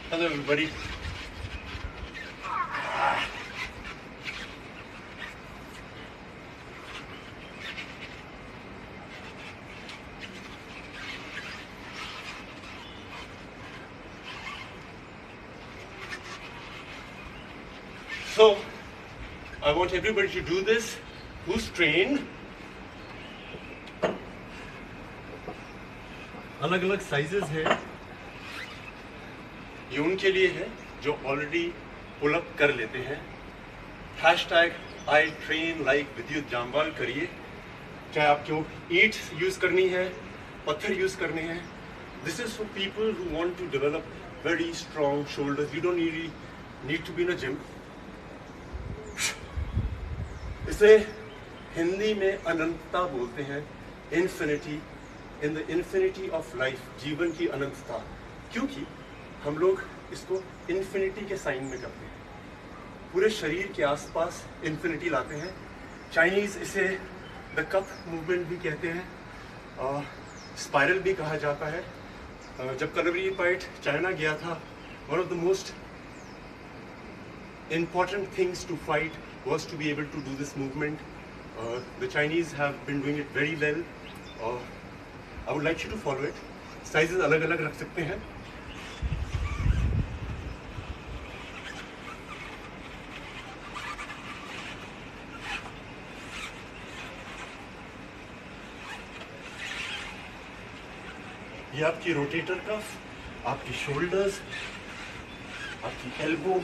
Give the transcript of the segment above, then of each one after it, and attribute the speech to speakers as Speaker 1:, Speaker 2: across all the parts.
Speaker 1: Hello, everybody. So, I want everybody to do this who's trained. अलग अलग sizes है, ये उनके लिए है जो ऑलरेडी पुल अप कर लेते हैं। हैशटैग आई ट्रेन लाइक विद्युत जामवाल करिए, चाहे आपको ईंट यूज करनी है, पत्थर यूज करने हैं। This is for people who want to develop very strong shoulders. You don't need to be in a gym. इसे हिंदी में अनंतता बोलते हैं, infinity, in the infinity of life, जीवन की अनंतता। क्योंकि हम लोग इसको इन्फिनिटी के साइन में करते हैं, पूरे शरीर के आसपास इन्फिनिटी लाते हैं। चाइनीज इसे द कप मूवमेंट भी कहते हैं, स्पाइरल भी कहा जाता है। जब कलरी फाइट चाइना गया था, one of the most important things to fight was to be able to do this movement. The Chinese have been doing it very well. I would like you to follow it. Sizes अलग अलग रख सकते हैं। ये आपकी rotator cuff, आपकी shoulders, आपकी elbow,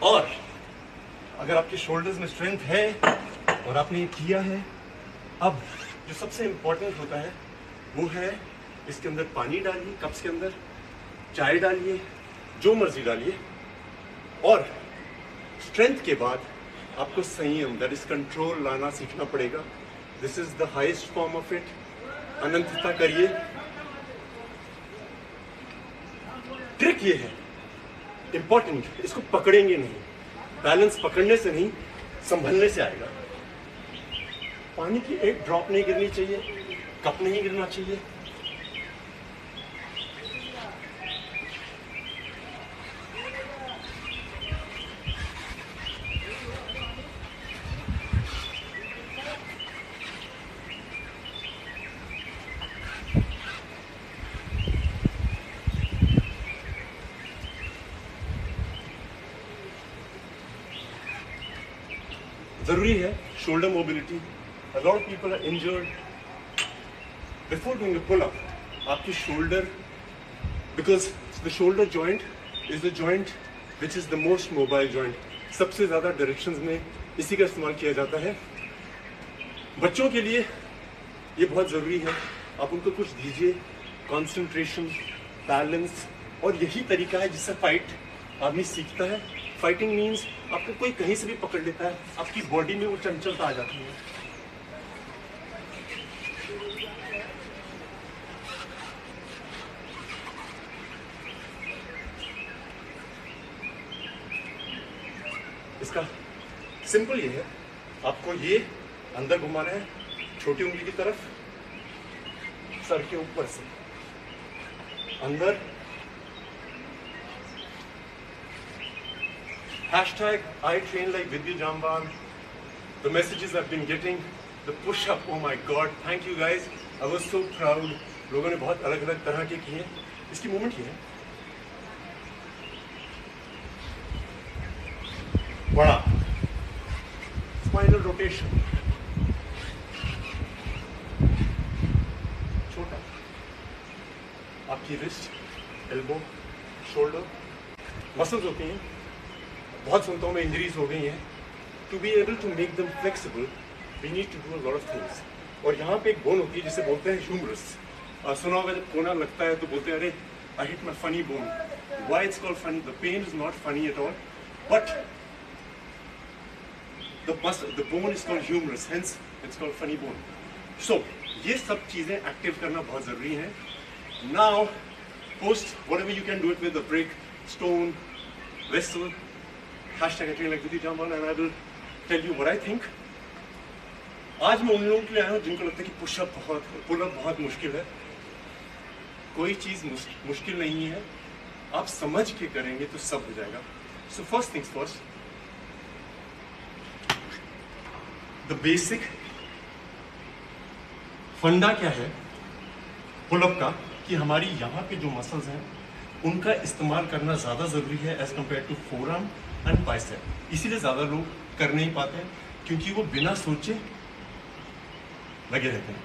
Speaker 1: और अगर आपके शोल्डर्स में स्ट्रेंथ है और आपने ये किया है, अब जो सबसे इंपॉर्टेंट होता है वो है इसके अंदर पानी डालिए, कप्स के अंदर चाय डालिए, जो मर्जी डालिए, और स्ट्रेंथ के बाद आपको संयम, दैट इज कंट्रोल, लाना सीखना पड़ेगा। This is the highest form of it. अनंतता करिए। ट्रिक ये है इंपॉर्टेंट, इसको पकड़ेंगे नहीं, बैलेंस पकड़ने से नहीं, संभलने से आएगा। पानी की एक ड्रॉप नहीं गिरनी चाहिए, कप नहीं गिरना चाहिए। जरूरी है shoulder mobility. A lot of people are injured before doing a pull-up. आपकी shoulder, because the shoulder joint is the joint which is the most mobile joint. सबसे ज़्यादा डायरेक्शंस में इसी का इस्तेमाल किया जाता है। बच्चों के लिए ये बहुत ज़रूरी है। आप उनको कुछ दीजिए, कंसंट्रेशन, बैलेंस, और यही तरीका है जिससे फाइट आदमी सीखता है। फाइटिंग मीन्स आपको कोई कहीं से भी पकड़ लेता है, आपकी बॉडी में वो चंचलता आ जाती है। इसका सिंपल ये है, आपको ये अंदर घुमाना है, छोटी उंगली की तरफ, सर के ऊपर से अंदर। Hashtag I train like Vidya Jamwal. The messages I've been getting, the push-up, oh my God, thank you guys. I was so proud. लोगों ने बहुत अलग अलग तरह के किए। इसकी मूवमेंट ये है, बड़ा स्पाइनल रोटेशन, छोटा, आपकी रिस्ट, एल्बो, शोल्डर, मसल्स होती हैं। बहुत सुनता हूँ मैं, इंजरीज हो गई हैं। To be able to make them flexible we need to do a lot of things. और यहाँ पे एक बोन होती है जिसे बोलते हैं ह्यूमरस। सुना होगा जब कोना लगता है तो बोलते हैं अरे I hit my funny bone. Why it's called funny? The pain is not funny at all, but the bone is called humerus, hence it's called funny bone. So ये सब चीज़ें एक्टिव करना बहुत ज़रूरी है। Now post whatever you can do it with a brick, stone, vessel, hashtag I train like Vidya Jamwal, and I will tell you what I think. आज मैं उन लोगों के लिए आया हूँ जिनको लगता है कि पुशअप बहुत, पुलअप बहुत मुश्किल है। कोई चीज मुश्किल नहीं है, आप समझ के करेंगे तो सब हो जाएगा। So first things first, the basic फंडा क्या है पुलअप का, कि हमारी यहाँ पे जो मसल्स हैं उनका इस्तेमाल करना ज़्यादा ज़रूरी है as compare to forearm and bicep. इसीलिए ज़्यादा लोग कर नहीं पाते हैं, क्योंकि वो बिना सोचे लगे रहते हैं।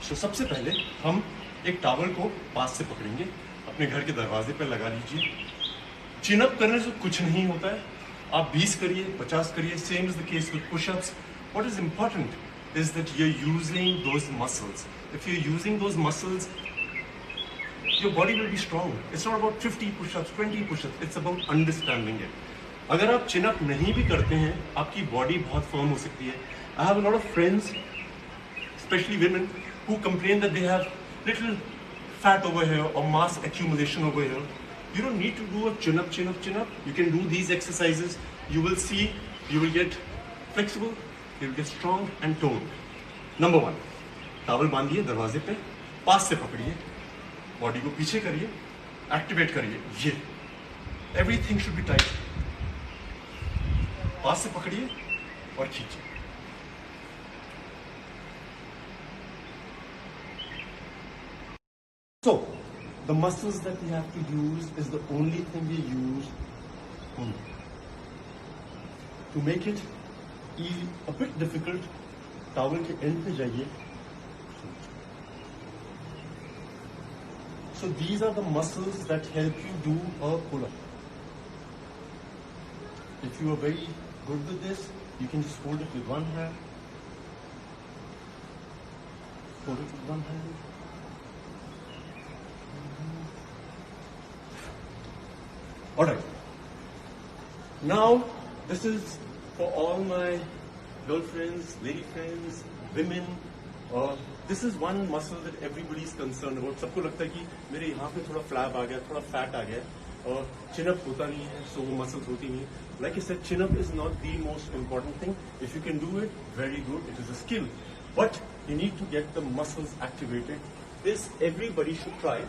Speaker 1: तो सबसे पहले हम एक टॉवल को पास से पकड़ेंगे, अपने घर के दरवाजे पर लगा लीजिए। चिन अप करने से कुछ नहीं होता है, आप 20 करिए, 50 करिए, same is the case with pushups. What is important is that you're using those muscles. If you're using those muscles, your body will be strong. It's not about 50 push-ups, 20 push-ups. It's about understanding it. अगर आप chin up नहीं भी करते हैं, आपकी body बहुत firm हो सकती है. I have a lot of friends, especially women, who complain that they have little fat over here or mass accumulation over here. You don't need to do a chin up, chin up, chin up. You can do these exercises. You will see, you will get flexible. You'll get strong and toned. Number 1, towel बांधिए दरवाजे पे, पास से पकड़िए, body को पीछे करिए, activate करिए, ये everything should be tight. पास से पकड़िए और खींचिए। So, the muscles that we have to use is the only thing we use to make it a bit difficult. Towel के एंड पे जाइए। So these are the muscles that help you do a pull-up. If you are very good with this, you can just hold it with one hand. Hold it with one hand. Alright. Now, this is for all my girlfriends, lady friends, women. This is one muscle that everybody is concerned about. सबको लगता है कि मेरे यहाँ पे थोड़ा flap आ गया, थोड़ा फैट आ गया, और chin up होता नहीं है, so वो muscles होती नहीं है. Like I said, chin up is not the most important thing. If you can do it, very good. It is a skill, but you need to get the muscles activated. This everybody should try.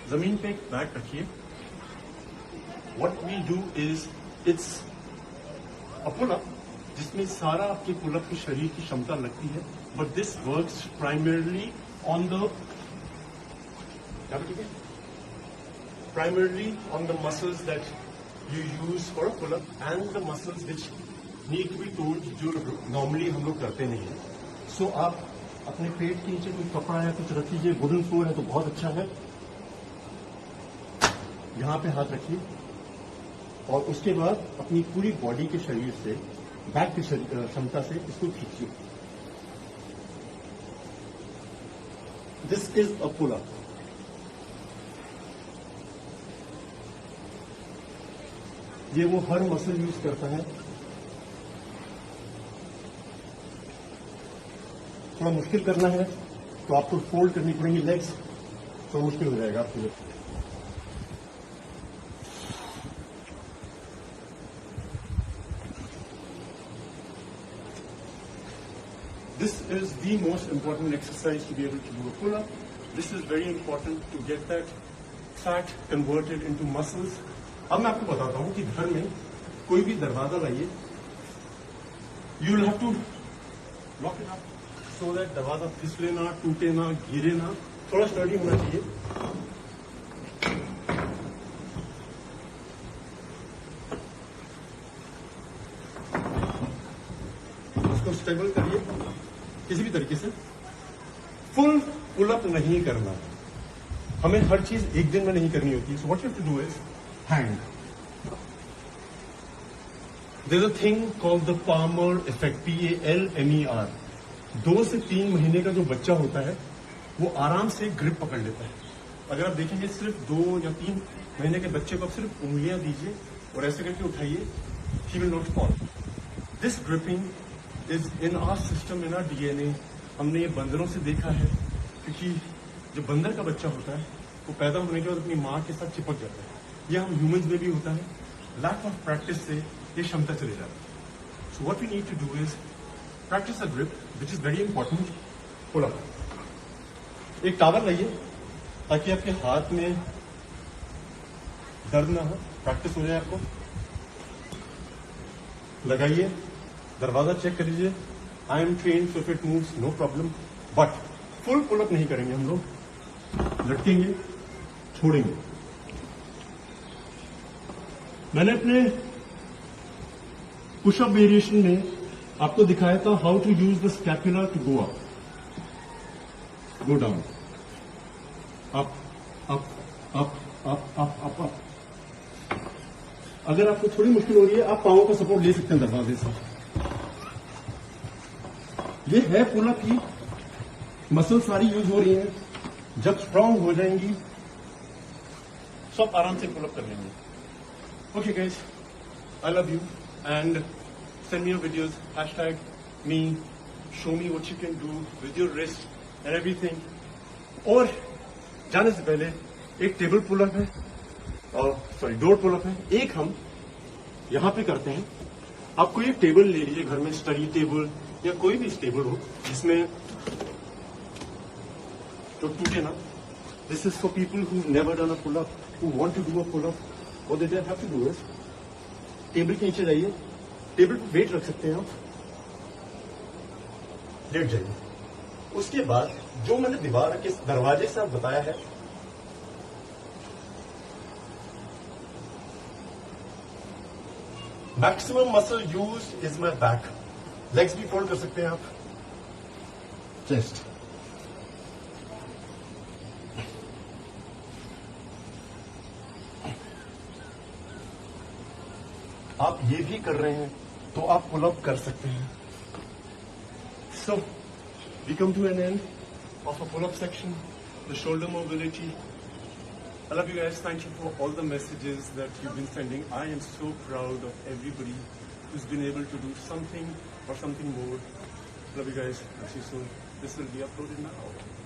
Speaker 1: जमीन पे एक mat रखिए. What we do is, it's a pull-up जिसमें सारा आपके pull-up की शरीर की क्षमता लगती है, but this works primarily on the muscles that you use for a pull-up and the muscles which need to be told, जो normally हम लोग करते नहीं हैं. So आप अपने पेट के नीचे कोई कपड़ा या कुछ रख लीजिए. वुडन फ्लोर है तो बहुत अच्छा है. यहाँ पे हाथ रखिए और उसके बाद अपनी पूरी बॉडी के शरीर से, बैक की क्षमता से इसको खींचिए. This is a pull up. ये वो हर मसल यूज करता है. थोड़ा मुश्किल करना है तो आपको फोल्ड करनी पड़ेंगी लेग्स, तो मुश्किल हो जाएगा आपके लिए. This is the most important exercise to be able to do a pull-up. This is very important to get that fat converted into muscles. अब मैं आपको बताता हूँ कि घर में कोई भी दरवाजा लाइए, you will have to lock it up so that दरवाजा फिसले ना, टूटे ना, गिरे ना, थोड़ा स्टडी होना चाहिए. उसको स्टेबल करिए किसी भी तरीके से. फुल पुल-अप नहीं करना, हमें हर चीज एक दिन में नहीं करनी होती. So what you have to do is hang. There is a thing called the Palmer effect, PALMER. 2 से 3 महीने का जो बच्चा होता है वो आराम से ग्रिप पकड़ लेता है. अगर आप देखेंगे सिर्फ 2 या 3 महीने के बच्चे को आप सिर्फ उंगलियां दीजिए और ऐसे करके उठाइए, he will not fall. This gripping is in our system, in our DNA. हमने ये बंदरों से देखा है, क्योंकि जो बंदर का बच्चा होता है वो पैदा होने के बाद अपनी माँ के साथ चिपक जाता है. ये हम ह्यूमंस में भी होता है. लैक ऑफ प्रैक्टिस से ये क्षमता चली जाती है. So what we need to do is practice a grip, which is very important. Pull up. एक टॉवल लाइए ताकि आपके हाथ में दर्द ना हो, प्रैक्टिस हो जाए आपको। लगाइए, दरवाजा चेक कर लीजिए। I am train so if it moves no problem, but full pull up नहीं करेंगे हम लोग। लटकेंगे, छोड़ेंगे। मैंने अपने पुशअप वेरिएशन में आपको दिखाया था how to use the scapula to go up, go down, up up up up up up up. अगर आपको थोड़ी मुश्किल हो रही है, आप पांवों का सपोर्ट ले सकते हैं दरवाजे से। ये है पुल अप की मसल सारी यूज हो रही हैं। जब स्ट्रांग हो जाएंगी सब आराम से पुल अप कर लेंगे। Okay guys, I love you and send me your videos, #me, show me what you can do with your wrist and everything. और जाने से पहले एक टेबल पुल अप है और सॉरी डोर पुल अप है, एक हम यहाँ पे करते हैं। आप कोई एक टेबल ले लीजिए घर में, स्टडी टेबल या कोई भी टेबल हो जिसमें जो टूटे ना। This is for people who've never done a pull up, who want to do a pull up. What they have to do is, table के नीचे जाइए, टेबल पे वेट रख सकते हैं आप, लेट जाइए। उसके बाद जो मैंने दीवार के दरवाजे से आप बताया है, maximum muscle use is my back. Legs भी फोल्ड कर सकते हैं आप, चेस्ट। आप ये भी कर रहे हैं तो आप पुल अप कर सकते हैं। So we come to an end of a pull up section, the shoulder mobility. I love you guys. Thank you for all the messages that you've been sending. I am so proud of everybody who's been able to do something or something more. Love you guys. I'll see you soon. This will be uploaded now.